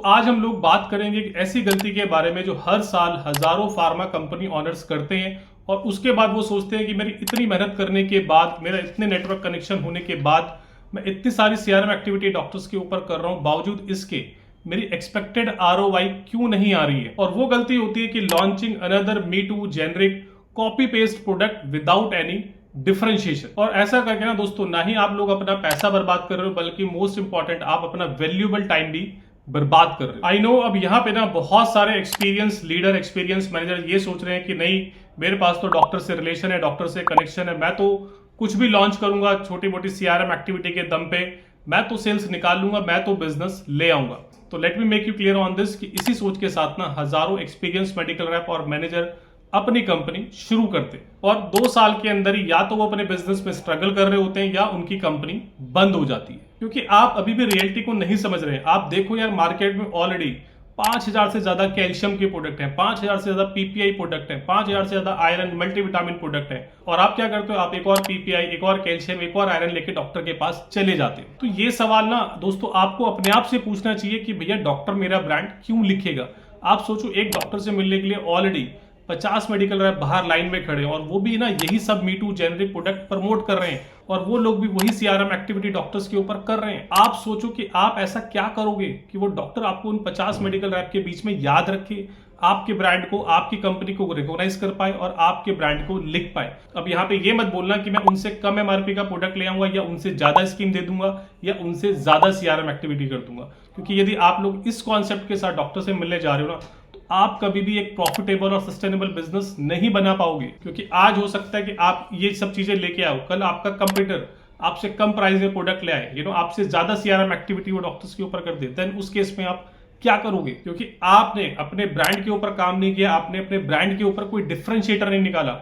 आज हम लोग बात करेंगे एक ऐसी गलती के बारे में जो हर साल हजारों फार्मा कंपनी ऑनर्स करते हैं और उसके बाद वो सोचते हैं कि मेरी इतनी मेहनत करने के बाद, मेरा इतने नेटवर्क कनेक्शन होने के बाद, मैं इतनी सारी सीआरएम एक्टिविटी डॉक्टर्स के ऊपर कर रहा हूं, बावजूद इसके मेरी एक्सपेक्टेड आरओआई क्यों नहीं आ रही है। और वो गलती होती है कि लॉन्चिंग अनदर मी too generic copy paste product without any differentiation. और ऐसा करके ना दोस्तों, ना ही आप लोग अपना पैसा बर्बाद कर रहे हो, बल्कि मोस्ट इंपॉर्टेंट आप अपना वैल्यूएबल टाइम भी बर्बाद कर रहे हो। आई नो अब यहाँ पे ना बहुत सारे एक्सपीरियंस लीडर, एक्सपीरियंस मैनेजर ये सोच रहे हैं कि नहीं, मेरे पास तो डॉक्टर से रिलेशन है, डॉक्टर से कनेक्शन है, मैं तो कुछ भी लॉन्च करूंगा छोटी मोटी सीआरएम एक्टिविटी के दम पे, मैं तो सेल्स निकाल लूंगा, मैं तो बिजनेस ले आऊंगा। तो let me make you clear on this कि इसी सोच के साथ ना हजारों एक्सपीरियंस मेडिकल रैप और मैनेजर अपनी कंपनी शुरू करते और 2 साल के अंदर ही या तो वो अपने बिजनेस में स्ट्रगल कर रहे होते हैं या उनकी कंपनी बंद हो जाती है, क्योंकि आप अभी भी रियलिटी को नहीं समझ रहे हैं। आप देखो यार, मार्केट में ऑलरेडी 5000 से ज्यादा कैल्शियम के प्रोडक्ट हैं, 5000 से ज्यादा पीपीआई प्रोडक्ट हैं, 5000 से ज्यादा आयरन मल्टीविटामिन प्रोडक्ट है, और आप क्या करते हो, आप एक और पीपीआई, एक और कैल्शियम, एक और आयरन लेके डॉक्टर के पास चले जाते हो। तो ये सवाल ना दोस्तों आपको अपने आप से पूछना चाहिए कि भैया डॉक्टर मेरा ब्रांड क्यों लिखेगा। आप सोचो, एक डॉक्टर से मिलने के लिए ऑलरेडी 50 मेडिकल रैप बाहर लाइन में खड़े हैं और वो भी ना यही सब मी टू जेनरिक प्रोडक्ट प्रमोट कर रहे हैं, और वो लोग भी वही सीआरएम एक्टिविटी डॉक्टर्स के ऊपर कर रहे हैं। आप सोचो कि आप ऐसा क्या करोगे कि वो डॉक्टर आपको उन 50 मेडिकल रैप के बीच में याद रखे, आपके ब्रांड को, आपकी कंपनी को रिकॉग्नाइज कर पाए और आपके ब्रांड को लिख पाए। अब यहाँ पे ये मत बोलना कि मैं उनसे कम एमआरपी का प्रोडक्ट ले आऊंगा या उनसे ज्यादा स्कीम दे दूंगा या उनसे ज्यादा सीआरएम एक्टिविटी कर दूंगा, क्योंकि यदि आप लोग इस कॉन्सेप्ट के साथ डॉक्टर से मिलने जा रहे हो ना, आप कभी भी एक प्रॉफिटेबल और सस्टेनेबल बिजनेस नहीं बना पाओगे। क्योंकि आज हो सकता है कि आप ये सब चीजें लेके आओ, कल आपका कंपटीटर आपसे कम प्राइस में प्रोडक्ट ले आए, आपसे ज्यादा सीआरएम एक्टिविटी वो डॉक्टर्स के ऊपर कर दे, देन उस केस में आप क्या करोगे? क्योंकि आपने अपने ब्रांड के ऊपर काम नहीं किया, आपने अपने ब्रांड के ऊपर कोई डिफरेंशिएटर नहीं निकाला।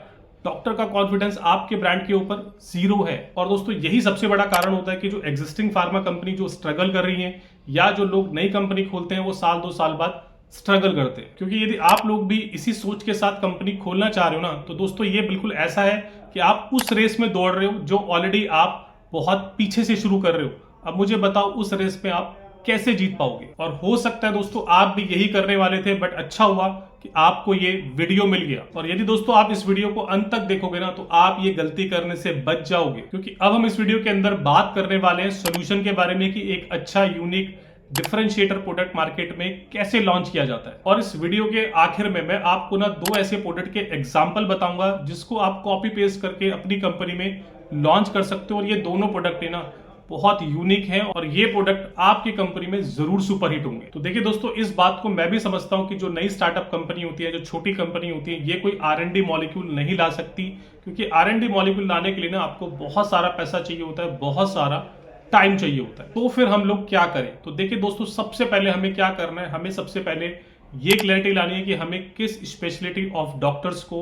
डॉक्टर का कॉन्फिडेंस आपके ब्रांड के ऊपर 0 है। और दोस्तों यही सबसे बड़ा कारण होता है कि जो एग्जिस्टिंग फार्मा कंपनी जो स्ट्रगल कर रही है या जो लोग नई कंपनी खोलते हैं, वो साल 2 साल बाद स्ट्रगल करते हैं। क्योंकि यदि आप लोग भी इसी सोच के साथ कंपनी खोलना चाह रहे हो ना, तो दोस्तों ये बिल्कुल ऐसा है कि आप उस रेस में दौड़ रहे हो जो ऑलरेडी आप बहुत पीछे से शुरू कर रहे हो। अब मुझे बताओ, उस रेस में आप कैसे जीत पाओगे? और हो सकता है दोस्तों आप भी यही करने वाले थे, बट अच्छा हुआ कि आपको ये वीडियो मिल गया। और यदि दोस्तों आप इस वीडियो को अंत तक देखोगे ना, तो आप ये गलती करने से बच जाओगे। क्योंकि अब हम इस वीडियो के अंदर बात करने वाले हैं सोल्यूशन के बारे में कि एक अच्छा यूनिक डिफरेंशिएटर प्रोडक्ट मार्केट में कैसे लॉन्च किया जाता है। और इस वीडियो के आखिर में मैं आपको ना 2 ऐसे प्रोडक्ट के एग्जांपल बताऊंगा जिसको आप कॉपी पेस्ट करके अपनी कंपनी में लॉन्च कर सकते हो। और ये दोनों प्रोडक्ट है ना बहुत यूनिक है और ये प्रोडक्ट आपकी कंपनी में जरूर सुपरहिट होंगे। तो देखिए दोस्तों, इस बात को मैं भी समझता हूं कि जो नई स्टार्टअप कंपनी होती है, जो छोटी कंपनी होती है, ये कोई R&D मॉलिक्यूल नहीं ला सकती। क्योंकि R&D मॉलिक्यूल लाने के लिए ना आपको बहुत सारा पैसा चाहिए होता है, बहुत सारा टाइम चाहिए होता है। तो फिर हम लोग क्या करें? तो देखिए दोस्तों, सबसे पहले हमें क्या करना है, हमें सबसे पहले ये क्लैरिटी लानी है कि हमें किस स्पेशलिटी ऑफ डॉक्टर्स को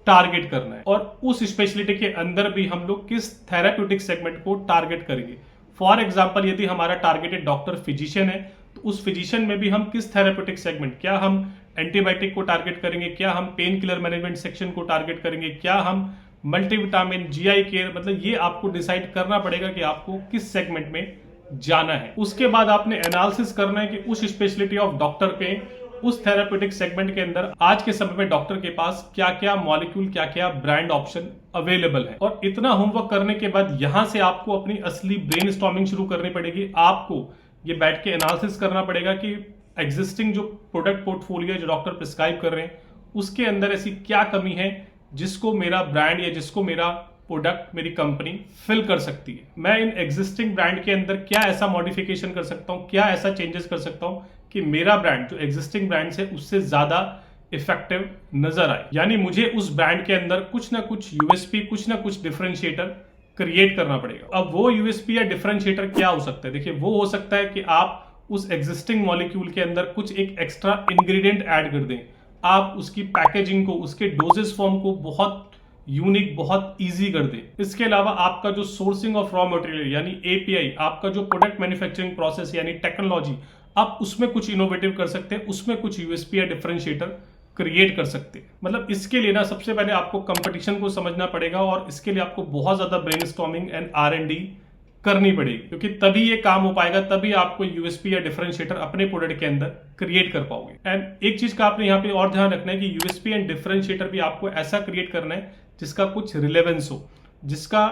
टारगेट करना है और उस स्पेशलिटी के अंदर भी हम लोग किस थेराप्यूटिक सेगमेंट को टारगेट करेंगे। फॉर एग्जाम्पल, यदि हमारा टारगेटेड डॉक्टर फिजिशियन है, तो उस फिजिशियन में भी हम किस थेराप्यूटिक सेगमेंट, क्या हम एंटीबायोटिक को टारगेट करेंगे, क्या हम पेन किलर मैनेजमेंट सेक्शन को टारगेट करेंगे, क्या हम मल्टीविटामिन, जीआई केयर, मतलब ये आपको डिसाइड करना पड़ेगा कि आपको किस सेगमेंट में जाना है। उसके बाद आपने एनालिसिस करना है कि उस स्पेशलिटी ऑफ डॉक्टर पे, उस थेराप्यूटिक सेगमेंट के अंदर आज के समय में डॉक्टर के पास क्या क्या मॉलिक्यूल, क्या क्या ब्रांड ऑप्शन अवेलेबल है। और इतना होमवर्क करने के बाद यहां से आपको अपनी असली ब्रेनस्टॉर्मिंग शुरू करनी पड़ेगी। आपको ये बैठ के एनालिसिस करना पड़ेगा कि एग्जिस्टिंग जो प्रोडक्ट पोर्टफोलियो जो डॉक्टर प्रिस्क्राइब कर रहे हैं, उसके अंदर ऐसी क्या कमी है जिसको मेरा ब्रांड या जिसको मेरा प्रोडक्ट, मेरी कंपनी फिल कर सकती है। मैं इन एग्जिस्टिंग ब्रांड के अंदर क्या ऐसा मॉडिफिकेशन कर सकता हूं, क्या ऐसा चेंजेस कर सकता हूं कि मेरा ब्रांड जो एग्जिस्टिंग ब्रांड है उससे ज्यादा इफेक्टिव नजर आए। यानी मुझे उस ब्रांड के अंदर कुछ ना कुछ यूएसपी, कुछ ना कुछ डिफरेंशिएटर क्रिएट करना पड़ेगा। अब वो यूएसपी या डिफरेंशिएटर क्या हो सकता है? देखिए, वो हो सकता है कि आप उस एग्जिस्टिंग मॉलिक्यूल के अंदर कुछ एक एक्स्ट्रा इंग्रेडिएंट ऐड कर दें, आप उसकी पैकेजिंग को, उसके डोजेस फॉर्म को बहुत यूनिक, बहुत इजी कर दे। इसके अलावा आपका जो सोर्सिंग ऑफ रॉ मटेरियल यानी एपीआई, आपका जो प्रोडक्ट मैन्युफैक्चरिंग प्रोसेस यानी टेक्नोलॉजी, आप उसमें कुछ इनोवेटिव कर सकते हैं, उसमें कुछ यूएसपी या डिफरेंशिएटर क्रिएट कर सकते हैं। मतलब इसके लिए ना सबसे पहले आपको कंपटीशन को समझना पड़ेगा और इसके लिए आपको बहुत ज्यादा ब्रेनस्टॉर्मिंग एंड R&D करनी पड़ेगी, क्योंकि तभी ये काम हो पाएगा, तभी आपको यूएसपी या डिफरेंशिएटर अपने प्रोडक्ट के अंदर क्रिएट कर पाओगे। एंड एक चीज का आपने यहाँ पे और ध्यान रखना है कि यूएसपी एंड डिफरेंशिएटर भी आपको ऐसा क्रिएट करना है जिसका कुछ रिलेवेंस हो, जिसका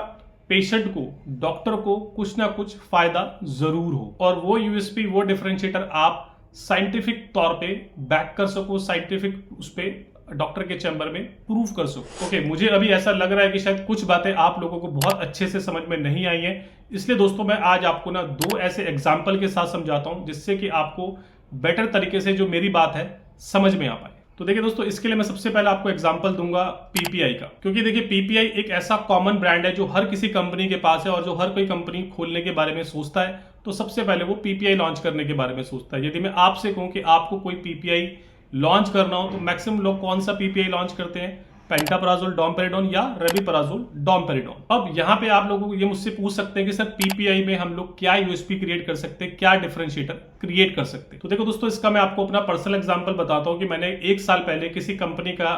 पेशेंट को, डॉक्टर को कुछ ना कुछ फायदा जरूर हो, और वो यूएसपी, वो डिफरेंशिएटर आप साइंटिफिक तौर पे बैक कर सको, साइंटिफिक उस पे डॉक्टर के चैम्बर में प्रूव कर सको। ओके, मुझे अभी ऐसा लग रहा है कि शायद कुछ बातें आप लोगों को बहुत अच्छे से समझ में नहीं आई है, इसलिए दोस्तों मैं आज आपको ना 2 ऐसे एग्जाम्पल के साथ समझाता हूं जिससे कि आपको बेटर तरीके से जो मेरी बात है समझ में आ पाए। तो देखिए दोस्तों, इसके लिए मैं सबसे पहले आपको एग्जांपल दूंगा पीपीआई का, क्योंकि देखिए पीपीआई एक ऐसा कॉमन ब्रांड है जो हर किसी कंपनी के पास है, और जो हर कोई कंपनी खोलने के बारे में सोचता है तो सबसे पहले वो पीपीआई लॉन्च करने के बारे में सोचता है। यदि मैं आपसे कहूं कि आपको कोई पीपीआई लॉन्च करना हो तो मैक्सिमम लोग कौन सा पीपीआई लॉन्च करते हैं? पेंटाप्राजोल डोमपेरिडोन या रेबिपराजोल डोमपेरिडोन। अब यहाँ पे आप लोगों को ये मुझसे पूछ सकते हैं कि सर पीपीआई में हम लोग क्या यूएसपी क्रिएट कर सकते हैं, क्या डिफरेंशिएटर क्रिएट कर सकते हैं? तो देखो दोस्तों, इसका मैं आपको अपना पर्सनल एग्जांपल बताता हूँ कि मैंने 1 साल पहले किसी कंपनी का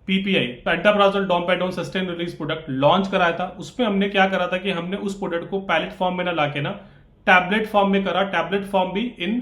PPI, pantoprazole domperidone sustain release product launch कराया था। उसमें हमने क्या करा था कि हमने उस प्रोडक्ट को पैलेट फॉर्म में ना लाके ना टैबलेट फॉर्म में करा, टैबलेट फॉर्म भी इन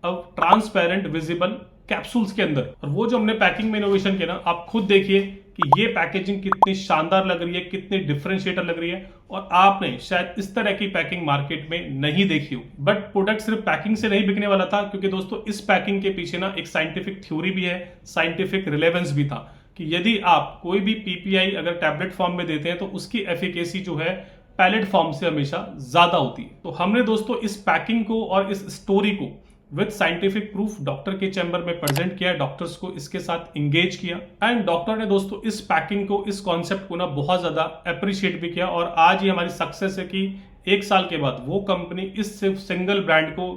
ट्रांसपेरेंट विजिबल कैप्सूल्स के अंदर। और वो जो हमने पैकिंग में इनोवेशन किया ना, आप खुद देखिए कि ये पैकेजिंग कितनी शानदार लग रही है, कितनी डिफरेंशिएटर लग रही है, और आपने शायद इस तरह की पैकिंग मार्केट में नहीं देखी हो। बट प्रोडक्ट सिर्फ पैकिंग से नहीं बिकने वाला था, क्योंकि दोस्तों इस पैकिंग के पीछे ना एक साइंटिफिक थ्योरी भी है, साइंटिफिक रिलेवेंस भी था कि यदि आप कोई भी पीपीआई अगर टैबलेट फॉर्म में देते हैं तो उसकी एफिकेसी जो है पैलेट फॉर्म से हमेशा ज्यादा होती है। तो हमने दोस्तों इस पैकिंग को और इस स्टोरी को विद साइंटिफिक प्रूफ डॉक्टर के चैम्बर में प्रेजेंट किया, डॉक्टर्स को इसके साथ इंगेज किया, एंड डॉक्टर ने दोस्तों इस पैकिंग को, इस कॉन्सेप्ट को ना बहुत ज्यादा अप्रिशिएट भी किया। और आज ये हमारी सक्सेस है कि 1 साल के बाद वो कंपनी इस सिर्फ सिंगल ब्रांड को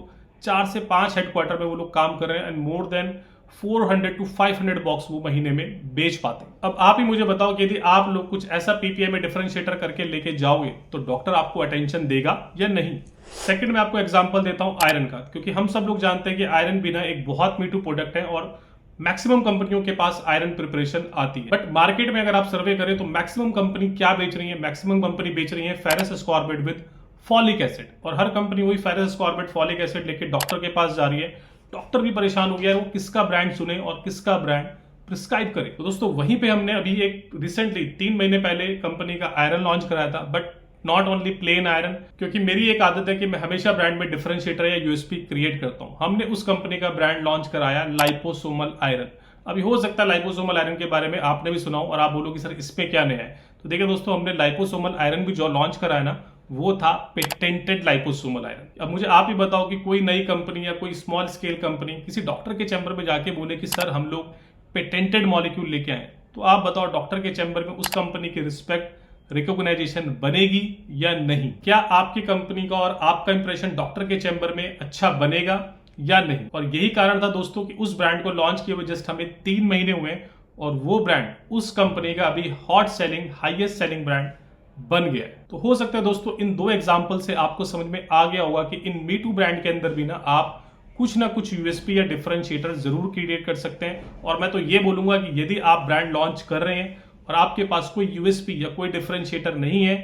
4 से 5 हेडक्वार्टर में वो लोग काम कर रहे हैं, and more than 400 to 500 box वो महीने में बेच पाते हैं। अब आप ही मुझे बताओ कि यदि आप लोग कुछ ऐसा पीपीआई में डिफरेंशिएटर करके लेके जाओगे तो डॉक्टर आपको अटेंशन देगा या नहीं? सेकंड में आपको एग्जांपल देता हूं आयरन का, क्योंकि हम सब लोग जानते हैं कि आयरन भी ना एक बहुत मीठू प्रोडक्ट है और मैक्सिमम कंपनियों के पास आयरन प्रिपरेशन आती है। बट मार्केट में अगर आप सर्वे करें तो मैक्सिमम कंपनी क्या बेच रही है? मैक्सिमम कंपनी बेच रही है फेरस एस्कॉर्बिट विद फॉलिक एसिड, और हर कंपनी वही फेरस एस्कॉर्बिट फॉलिक एसिड लेके डॉक्टर के पास जा रही है। डॉक्टर भी परेशान हो गया है, वो किसका ब्रांड सुने और किसका ब्रांड प्रिस्क्राइब करे। तो दोस्तों वहीं पे हमने अभी एक रिसेंटली 3 महीने पहले कंपनी का आयरन लॉन्च कराया था, but not only plain iron, क्योंकि मेरी एक आदत है कि मैं हमेशा ब्रांड में डिफरेंशिएटर या यूएसपी क्रिएट करता हूं। हमने उस कंपनी का ब्रांड लॉन्च कराया लाइपोसोमल आयरन। अभी हो सकता है लाइपोसोमल आयरन के बारे में आपने भी सुना हो और आप बोलो कि सर इसमें क्या नया है। तो देखिए दोस्तों, हमने लाइपोसोमल आयरन भी जो लॉन्च कराया ना, वो था पेटेंटेड लाइपोसोमल आयरन। अब मुझे आप ही बताओ कि कोई नई कंपनी या कोई स्मॉल स्केल कंपनी किसी डॉक्टर के चैम्बर में जाके बोले कि सर हम लोग पेटेंटेड मॉलिक्यूल लेके आए, तो आप बताओ डॉक्टर के चैम्बर में उस कंपनी की रिस्पेक्ट, रिकॉग्नाइजेशन बनेगी या नहीं? क्या आपकी कंपनी का और आपका इंप्रेशन डॉक्टर के चैम्बर में अच्छा बनेगा या नहीं? और यही कारण था दोस्तों कि उस ब्रांड को लॉन्च किए हुए जस्ट हमें 3 महीने हुए और वो ब्रांड उस कंपनी का अभी hot selling, highest selling brand बन गया है। तो हो सकता है दोस्तों इन 2 एग्जाम्पल से आपको समझ में आ गया होगा कि इन मी टू ब्रांड के अंदर भी ना आप कुछ ना कुछ यूएसपी या डिफरेंशिएटर जरूर क्रिएट कर सकते हैं। और मैं तो ये बोलूंगा कि यदि आप ब्रांड लॉन्च कर रहे हैं और आपके पास कोई यूएसपी या कोई डिफरेंशिएटर नहीं है,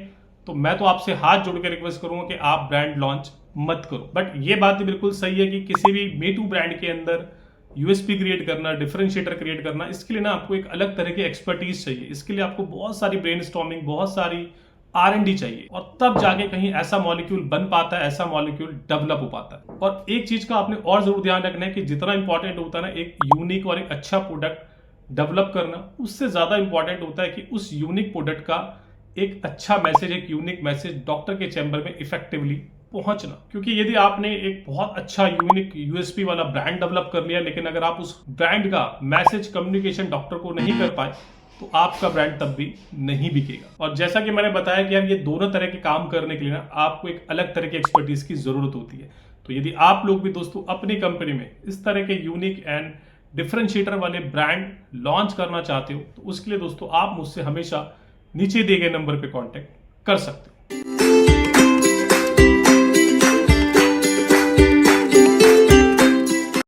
तो मैं तो आपसे हाथ जोड़ के रिक्वेस्ट करूंगा कि आप ब्रांड लॉन्च मत करो। बट ये बात भी बिल्कुल सही है कि किसी भी मी टू ब्रांड के अंदर यूएसपी क्रिएट करना, डिफरेंशिएटर क्रिएट करना, इसके लिए ना आपको एक अलग तरह की एक्सपर्टीज चाहिए। इसके लिए आपको बहुत सारी ब्रेनस्टॉर्मिंग, बहुत सारी R&D चाहिए, और तब जाके कहीं ऐसा मॉलिक्यूल बन पाता है, ऐसा मॉलिक्यूल डेवलप हो पाता है। और एक चीज का आपने और जरूर ध्यान रखना है कि जितना इंपॉर्टेंट होता है ना एक यूनिक और एक अच्छा प्रोडक्ट डेवलप करना, उससे ज्यादा इंपॉर्टेंट होता है कि उस यूनिक प्रोडक्ट का एक अच्छा मैसेज, एक यूनिक मैसेज डॉक्टर के चैम्बर में इफेक्टिवली पहुंचना। क्योंकि यदि आपने एक बहुत अच्छा यूनिक यूएसपी वाला ब्रांड डेवलप कर लिया, लेकिन अगर आप उस ब्रांड का मैसेज कम्युनिकेशन डॉक्टर को नहीं कर पाए, तो आपका ब्रांड तब भी नहीं बिकेगा। और जैसा कि मैंने बताया कि यार ये दोनों तरह के काम करने के लिए ना आपको एक अलग तरह की एक्सपर्टीज की जरूरत होती है। तो यदि आप लोग भी दोस्तों अपनी कंपनी में इस तरह के यूनिक एंड डिफरेंशिएटर वाले ब्रांड लॉन्च करना चाहते हो, तो उसके लिए दोस्तों आप मुझसे हमेशा नीचे दिए गए नंबर पे कांटेक्ट कर सकते हो।